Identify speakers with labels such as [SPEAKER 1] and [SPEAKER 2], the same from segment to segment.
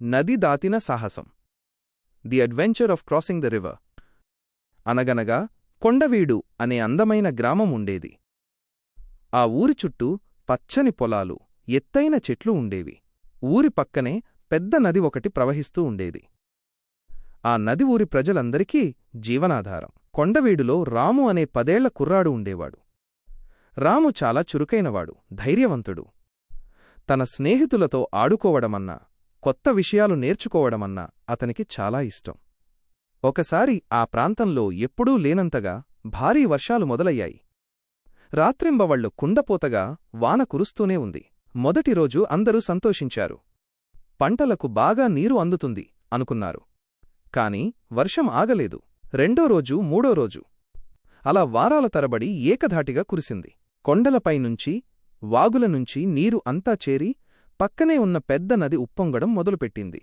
[SPEAKER 1] నది దాటిన సాహసం. The adventure of crossing the river. అనగనగా కొండవీడు అనే అందమైన గ్రామం ఉండేది. ఆ ఊరి చుట్టూ పచ్చని పొలాలు, ఎత్తైన చెట్లు ఉండేవి. ఊరి పక్కనే పెద్ద నది ఒకటి ప్రవహిస్తూ ఉండేది. ఆ నది ఊరి ప్రజలందరికీ జీవనాధారం. కొండవీడులో రాము అనే 10 ఏళ్ల కుర్రాడు ఉండేవాడు. రాము చాలా చురుకైనవాడు, ధైర్యవంతుడు. తన స్నేహితులతో ఆడుకోవడమన్నా, కొత్త విషయాలు నేర్చుకోవడమన్నా అతనికి చాలా ఇష్టం. ఒకసారి ఆ ప్రాంతంలో ఎప్పుడూ లేనంతగా భారీ వర్షాలు మొదలయ్యాయి. రాత్రింబవళ్లు కుండపోతగా వాన కురుస్తూనే ఉంది. మొదటి రోజు అందరూ సంతోషించారు. పంటలకు బాగా నీరు అందుతుంది అనుకున్నారు. కాని వర్షం ఆగలేదు. రెండో రోజు, మూడో రోజు అలా వారాల తరబడి ఏకధాటిగా కురిసింది. కొండలపైనుంచి, వాగులనుంచి నీరు అంతా చేరి పక్కనే ఉన్న పెద్ద నది ఉప్పొంగడం మొదలుపెట్టింది.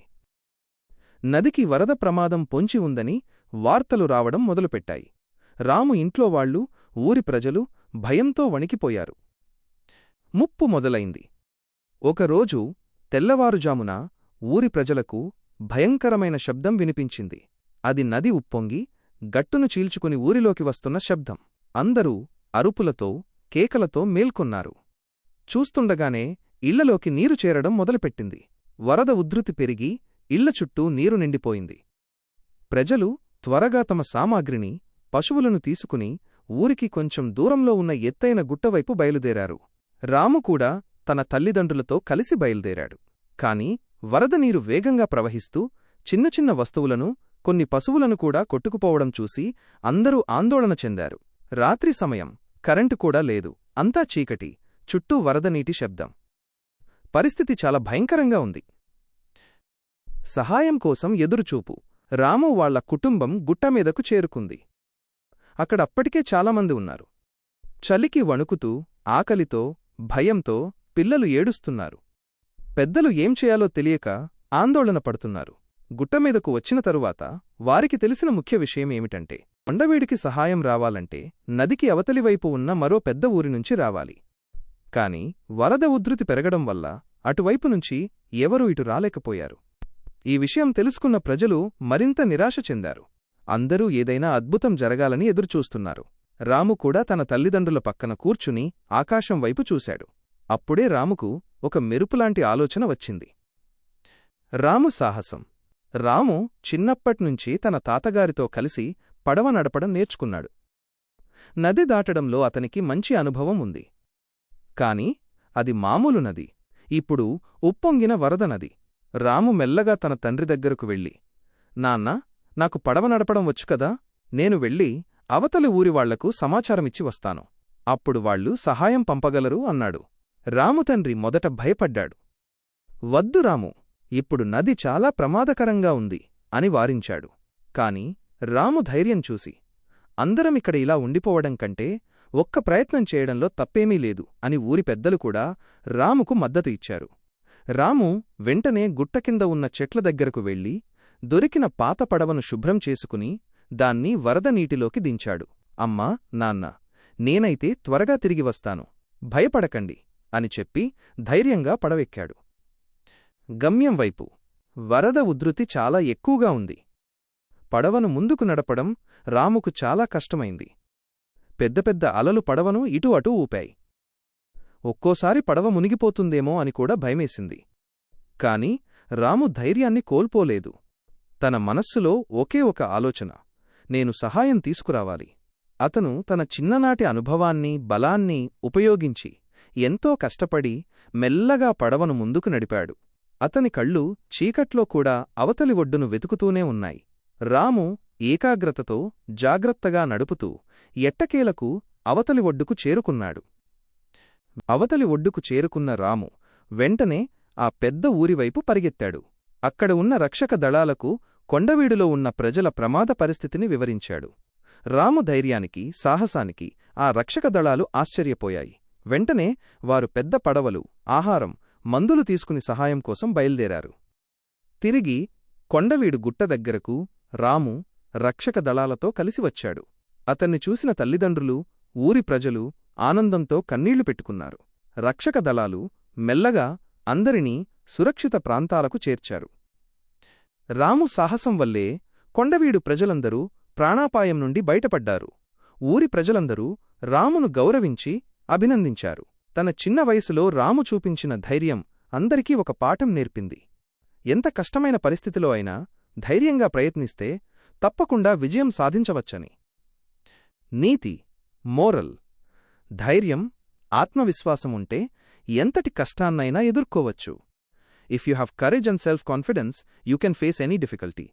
[SPEAKER 1] నదికి వరద ప్రమాదం పొంచి ఉందని వార్తలు రావడం మొదలుపెట్టాయి. రాము ఇంట్లోవాళ్లు, ఊరి ప్రజలు భయంతో వణికిపోయారు. ముప్పు మొదలైంది. ఒకరోజు తెల్లవారుజామున ఊరి ప్రజలకు భయంకరమైన శబ్దం వినిపించింది. అది నది ఉప్పొంగి గట్టును చీల్చుకుని ఊరిలోకి వస్తున్న శబ్దం. అందరూ అరుపులతో, కేకలతో మేల్కొన్నారు. చూస్తుండగానే ఇళ్లలోకి నీరు చేరడం మొదలుపెట్టింది. వరద ఉధృతి పెరిగి ఇళ్ల చుట్టూ నీరు నిండిపోయింది. ప్రజలు త్వరగా తమ సామాగ్రిని, పశువులను తీసుకుని ఊరికి కొంచెం దూరంలో ఉన్న ఎత్తైన గుట్టవైపు బయలుదేరారు. రాము కూడా తన తల్లిదండ్రులతో కలిసి బయలుదేరాడు. కాని వరద నీరు వేగంగా ప్రవహిస్తూ చిన్న చిన్న వస్తువులను, కొన్ని పశువులను కూడా కొట్టుకుపోవడం చూసి అందరూ ఆందోళన చెందారు. రాత్రి సమయం, కరెంటు కూడా లేదు. అంతా చీకటి, చుట్టూ వరదనీటి శబ్దం. పరిస్థితి చాలా భయంకరంగా ఉంది. సహాయం కోసం ఎదురుచూపు. రాము వాళ్ల కుటుంబం గుట్టమీదకు చేరుకుంది. అక్కడప్పటికే చాలామంది ఉన్నారు. చలికి వణుకుతూ, ఆకలితో, భయంతో పిల్లలు ఏడుస్తున్నారు. పెద్దలు ఏం చేయాలో తెలియక ఆందోళన పడుతున్నారు. గుట్టమీదకు వచ్చిన తరువాత వారికి తెలిసిన ముఖ్య విషయమేమిటంటే, కొండవీడికి సహాయం రావాలంటే నదికి అవతలివైపు ఉన్న మరో పెద్ద ఊరినుంచి రావాలి. కాని వరద ఉధృతి పెరగడం వల్ల అటువైపునుంచి ఎవరూ ఇటు రాలేకపోయారు. ఈ విషయం తెలుసుకున్న ప్రజలు మరింత నిరాశ చెందారు. అందరూ ఏదైనా అద్భుతం జరగాలని ఎదురుచూస్తున్నారు. రాము కూడా తన తల్లిదండ్రుల పక్కన కూర్చుని ఆకాశం వైపు చూశాడు. అప్పుడే రాముకు ఒక మెరుపులాంటి ఆలోచన వచ్చింది. రాము సాహసం. రాము చిన్నప్పట్నుంచి తన తాతగారితో కలిసి పడవ నడపడం నేర్చుకున్నాడు. నది దాటడంలో అతనికి మంచి అనుభవం ఉంది. కాని అది మామూలు నది. ఇప్పుడు ఉప్పొంగిన వరద నది. రాము మెల్లగా తన తండ్రి దగ్గరకు వెళ్ళి, నాన్నా, నాకు పడవ నడపడం వచ్చుకదా? నేను వెళ్ళి అవతలి ఊరివాళ్లకు సమాచారమిచ్చి వస్తాను. అప్పుడు వాళ్లు సహాయం పంపగలరు అన్నాడు. రాము తండ్రి మొదట భయపడ్డాడు. వద్దు రాము, ఇప్పుడు నది చాలా ప్రమాదకరంగా ఉంది అని వారించాడు. కాని రాము ధైర్యం చూసి, అందరమిక్కడ ఇలా ఉండిపోవడం కంటే ఒక్క ప్రయత్నం చేయడంలో తప్పేమీ లేదు అని ఊరి పెద్దలు కూడా రాముకు మద్దతు ఇచ్చారు. రాము వెంటనే గుట్టకింద ఉన్న చెట్ల దగ్గరకు వెళ్ళి దొరికిన పాత పడవను శుభ్రం చేసుకుని దాన్ని వరద నీటిలోకి దించాడు. అమ్మా, నాన్న, నేనైతే త్వరగా తిరిగి వస్తాను, భయపడకండి అని చెప్పి ధైర్యంగా పడవెక్కాడు. గమ్యం వైపు. వరద ఉధృతి చాలా ఎక్కువగా ఉంది. పడవను ముందుకు నడపడం రాముకు చాలా కష్టమైంది. పెద్ద పెద్ద అలలు పడవను ఇటూ అటూ ఊపాయి. ఒక్కోసారి పడవ మునిగిపోతుందేమో అని కూడా భయమేసింది. కాని రాము ధైర్యాన్ని కోల్పోలేదు. తన మనస్సులో ఒకే ఒక ఆలోచన, నేను సహాయం తీసుకురావాలి. అతను తన చిన్ననాటి అనుభవాన్ని, బలాన్ని ఉపయోగించి ఎంతో కష్టపడి మెల్లగా పడవను ముందుకు నడిపాడు. అతని కళ్ళు చీకట్లో కూడా అవతలి ఒడ్డును వెతుకుతూనే ఉన్నాయి. రాము ఏకాగ్రతతో జాగ్రత్తగా నడుపుతూ ఎట్టకేలకు అవతలి ఒడ్డుకు చేరుకున్నాడు. అవతలి ఒడ్డుకు చేరుకున్న రాము వెంటనే ఆ పెద్ద ఊరివైపు పరిగెత్తాడు. అక్కడ ఉన్న రక్షక దళాలకు కొండవీడులో ఉన్న ప్రజల ప్రమాద పరిస్థితిని వివరించాడు. రాము ధైర్యానికి, సాహసానికి ఆ రక్షక దళాలు ఆశ్చర్యపోయాయి. వెంటనే వారు పెద్ద పడవలు, ఆహారం, మందులు తీసుకుని సహాయం కోసం బయల్దేరారు. తిరిగి కొండవీడు గుట్ట దగ్గరకు రాము రక్షక దళాలతో కలిసి వచ్చాడు. అతన్ని చూసిన తల్లిదండ్రులు, ఊరి ప్రజలు ఆనందంతో కన్నీళ్లు పెట్టుకున్నారు. రక్షక దళాలు మెల్లగా అందరినీ సురక్షిత ప్రాంతాలకు చేర్చారు. రాము సాహసం వల్లే కొండవీడు ప్రజలందరూ ప్రాణాపాయం నుండి బయటపడ్డారు. ఊరి ప్రజలందరూ రామును గౌరవించి అభినందించారు. తన చిన్న వయసులో రాము చూపించిన ధైర్యం అందరికీ ఒక పాఠం నేర్పింది. ఎంత కష్టమైన పరిస్థితిలో అయినా ధైర్యంగా ప్రయత్నిస్తే తప్పకుండా విజయం సాధించవచ్చని. నీతి, మోరల్: ధైర్యం, ఆత్మవిశ్వాసముంటే ఎంతటి కష్టాన్నైనా ఎదుర్కోవచ్చు. If you have courage and self confidence, you can face any difficulty.